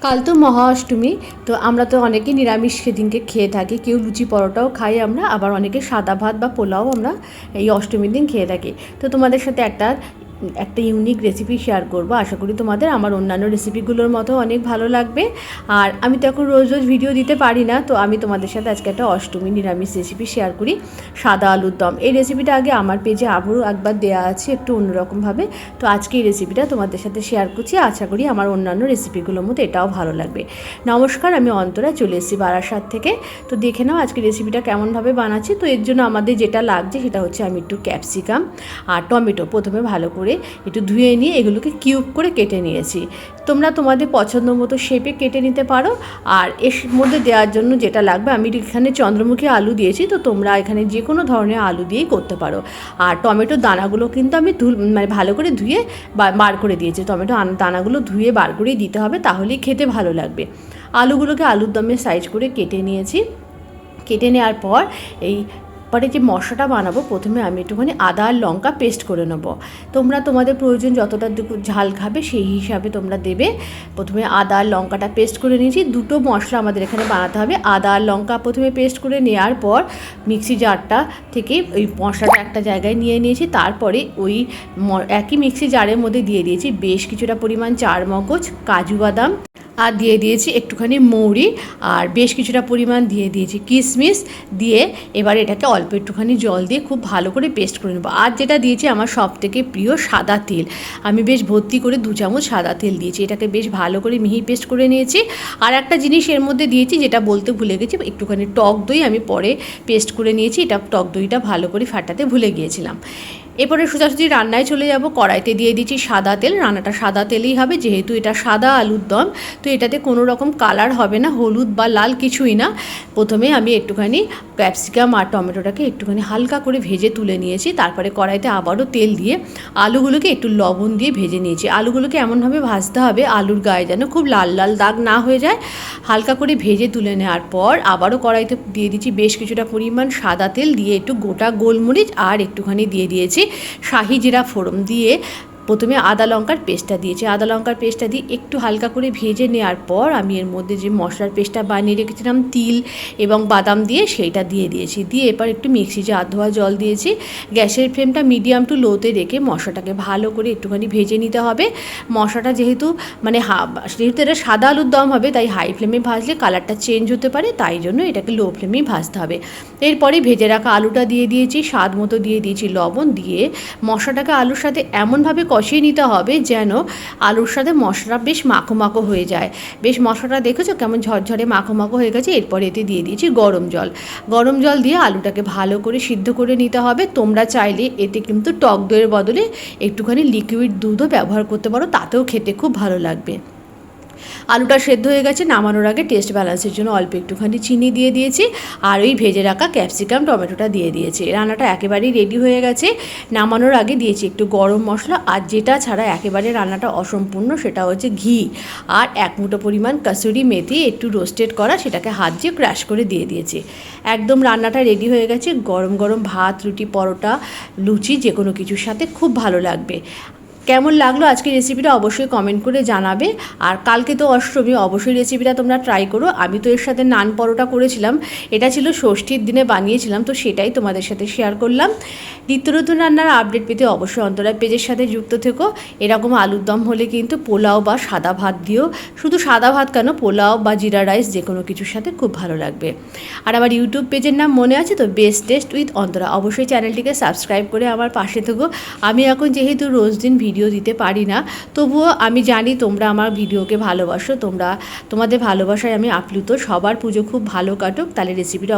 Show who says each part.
Speaker 1: কাল তো মহা অষ্টমী। তো আমরা তো অনেকেই নিরামিষ সেদিনকে খেয়ে থাকি, কেউ লুচি পরোটাও খাই আমরা, আবার অনেকে সাদা ভাত বা পোলাও আমরা এই অষ্টমীর দিন খেয়ে থাকি। তো তোমাদের সাথে একটা একটা ইউনিক রেসিপি শেয়ার করব। আশা করি তোমাদের আমার অন্যান্য রেসিপিগুলোর মতো অনেক ভালো লাগবে। আর আমি তো এখন রোজ রোজ ভিডিও দিতে পারি না, তো আমি তোমাদের সাথে আজকে একটা অষ্টমী নিরামিষ রেসিপি শেয়ার করি, সাদা আলুর দম। এই রেসিপিটা আগে আমার পেজে আবারও একবার দেওয়া আছে একটু অন্যরকমভাবে। তো আজকে এই রেসিপিটা তোমাদের সাথে শেয়ার করছি। আশা করি আমার অন্যান্য রেসিপিগুলোর মতো এটাও ভালো লাগবে। নমস্কার, আমি অন্তরা, চলে এসেছি বারাসাত থেকে। তো দেখে নাও আজকে রেসিপিটা কেমনভাবে বানাচ্ছি। তো এর জন্য আমাদের যেটা লাগছে সেটা হচ্ছে আমি একটু ক্যাপসিকাম আর টমেটো প্রথমে ভালো করে একটু ধুয়ে নিয়ে এগুলোকে কিউব করে কেটে নিয়েছি। তোমরা তোমাদের পছন্দ মতো শেপে কেটে নিতে পারো। আর এর মধ্যে দেওয়ার জন্য যেটা লাগবে, আমি এখানে চন্দ্রমুখী আলু দিয়েছি, তো তোমরা এখানে যে কোনো ধরনের আলু দিয়েই করতে পারো। আর টমেটোর দানাগুলো কিন্তু আমি ভালো করে ধুয়ে বার করে দিয়েছি। টমেটো দানাগুলো ধুয়ে বার করেই দিতে হবে, তাহলেই খেতে ভালো লাগবে। আলুগুলোকে আলুর দমের সাইজ করে কেটে নিয়েছি। কেটে নেওয়ার পর পরে যে মশলাটা বানাবো, প্রথমে আমি একটুখানি আদা আর লঙ্কা পেস্ট করে নেব। তোমরা তোমাদের প্রয়োজন যতটা ঝাল খাবে সেই হিসাবে তোমরা দেবে। প্রথমে আদা আর লঙ্কাটা পেস্ট করে নিয়েছি। দুটো মশলা আমাদের এখানে বানাতে হবে। আদা আর লঙ্কা প্রথমে পেস্ট করে নেওয়ার পর মিক্সি জারটা থেকে ওই মশলাটা একটা জায়গায় নিয়ে নিয়েছি। তারপরে ওই একই মিক্সি জারের মধ্যে দিয়ে দিয়েছি বেশ কিছুটা পরিমাণ চারমগজ, কাজু বাদাম, আর দিয়ে দিয়েছি একটুখানি মৌরি, আর বেশ কিছুটা পরিমাণ দিয়ে দিয়েছি কিশমিশ। দিয়ে এবার এটাকে অল্প একটুখানি জল দিয়ে খুব ভালো করে পেস্ট করে নেবো। আর যেটা দিয়েছি আমার সবথেকে প্রিয় সাদা তেল, আমি বেশ ভর্তি করে 2 চামচ সাদা তেল দিয়েছি। এটাকে বেশ ভালো করে মিহি পেস্ট করে নিয়েছি। আর একটা জিনিস এর মধ্যে দিয়েছি যেটা বলতে ভুলে গেছি, একটুখানি টক দই আমি পরে পেস্ট করে নিয়েছি। এটা টক দইটা ভালো করে ফাটাতে ভুলে গিয়েছিলাম। এরপরে সোজাসুজি রান্নায় চলে যাব। কড়াইতে দিয়ে দিচ্ছি সাদা তেল। রান্নাটা সাদা তেলেই হবে, যেহেতু এটা সাদা আলুর দম। তো এটাতে কোনো রকম কালার হবে না, হলুদ বা লাল কিছুই না। প্রথমে আমি একটুখানি ক্যাপসিকাম আর টমেটোটাকে একটুখানি হালকা করে ভেজে তুলে নিয়েছি। তারপরে কড়াইতে আবারও তেল দিয়ে আলুগুলোকে একটু লবণ দিয়ে ভেজে নিয়েছি। আলুগুলোকে এমনভাবে ভাজতে হবে আলুর গায়ে যেন খুব লাল লাল দাগ না হয়ে যায়। হালকা করে ভেজে তুলে নেওয়ার পর আবারও কড়াইতে দিয়ে দিচ্ছি বেশ কিছুটা পরিমাণ সাদা তেল, দিয়ে একটু গোটা গোলমরিচ আর একটুখানি দিয়ে দিয়েছি শাহি জিরা ফোড়ন। দিয়ে প্রথমে আদা লঙ্কার পেস্টটা দিয়েছি। আদা লঙ্কার পেস্টটা দিয়ে একটু হালকা করে ভেজে নেওয়ার পর আমি এর মধ্যে যে মশলার পেস্টটা বানিয়ে রেখেছিলাম তিল এবং বাদাম দিয়ে, সেইটা দিয়ে দিয়েছি। দিয়ে এবার একটু মিক্সি জার ধোয়া জল দিয়েছি। গ্যাসের ফ্লেমটা মিডিয়াম টু লোতে রেখে মশলাটাকে ভালো করে একটুখানি ভেজে নিতে হবে। মশলাটা যেহেতু এটা সাদা আলুর দম হবে, তাই হাই ফ্লেমে ভাজলে কালারটা চেঞ্জ হতে পারে, তাই জন্য এটাকে লো ফ্লেমেই ভাজতে হবে। এরপরে ভেজে রাখা আলুটা দিয়ে দিয়েছি, স্বাদ মতো দিয়ে দিয়েছি লবণ। দিয়ে মশলাটাকে আলুর সাথে এমনভাবে কষিয়ে নিতে হবে যেন আলুর সাথে মশলা বেশ মাখো মাখো হয়ে যায়। বেশ মশলাটা দেখেছো কেমন ঝরঝরে মাখো মাখো হয়ে গেছে। এরপরে এতে দিয়ে দিয়েছি গরম জল। গরম জল দিয়ে আলুটাকে ভালো করে সিদ্ধ করে নিতে হবে। তোমরা চাইলে এতে কিন্তু টক দইয়ের বদলে একটুখানি লিকুইড দুধও ব্যবহার করতে পারো, তাতেও খেতে খুব ভালো লাগবে। আলুটা সেদ্ধ হয়ে গেছে। নামানোর আগে টেস্ট ব্যালেন্সের জন্য অল্প একটুখানি চিনি দিয়ে দিয়েছি, আর ওই ভেজে রাখা ক্যাপসিকাম টমেটোটা দিয়ে দিয়েছি। রান্নাটা একেবারেই রেডি হয়ে গেছে। নামানোর আগে দিয়েছি একটু গরম মশলা, আর যেটা ছাড়া একেবারে রান্নাটা অসম্পূর্ণ সেটা হচ্ছে ঘি। আর 1 মুঠো পরিমাণ কাসুরি মেথি একটু রোস্টেড করা, সেটাকে হাত দিয়ে ক্র্যাশ করে দিয়ে দিয়েছি। একদম রান্নাটা রেডি হয়ে গেছে। গরম গরম ভাত, রুটি, পরোটা, লুচি যে কোনো কিছুর সাথে খুব ভালো লাগবে। কেমন লাগলো আজকের রেসিপিটা অবশ্যই কমেন্ট করে জানাবে। আর কালকে তো অষ্টমী, অবশ্যই রেসিপিটা তোমরা ট্রাই করো। আমি তো এর সাথে নান পরোটা করেছিলাম, এটা ছিল ষষ্ঠীর দিনে বানিয়েছিলাম, তো সেটাই তোমাদের সাথে শেয়ার করলাম। নিত্য নতুন রান্নার আপডেট পেতে অবশ্যই অন্তরা পেজের সাথে যুক্ত থেকো। এরকম আলুর দম হলে কিন্তু পোলাও বা সাদা ভাত দিও, শুধু সাদা ভাত কেন, পোলাও বা জিরা রাইস যে কোনো কিছুর সাথে খুব ভালো লাগবে। আর আমার ইউটিউব পেজের নাম মনে আছে তো, বেস্ট টেস্ট উইথ অন্তরা। অবশ্যই চ্যানেলটিকে সাবস্ক্রাইব করে আমার পাশে থেকো। আমি এখন যেহেতু রোজ দিন ভিডিও দিতে পারি না, তবুও আমি জানি তোমরা আমার ভিডিওকে ভালোবাসো। তোমাদের ভালোবাসায় আমি আপ্লুত। সবার পুজো খুব ভালো কাটুক। তাহলে রেসিপিটা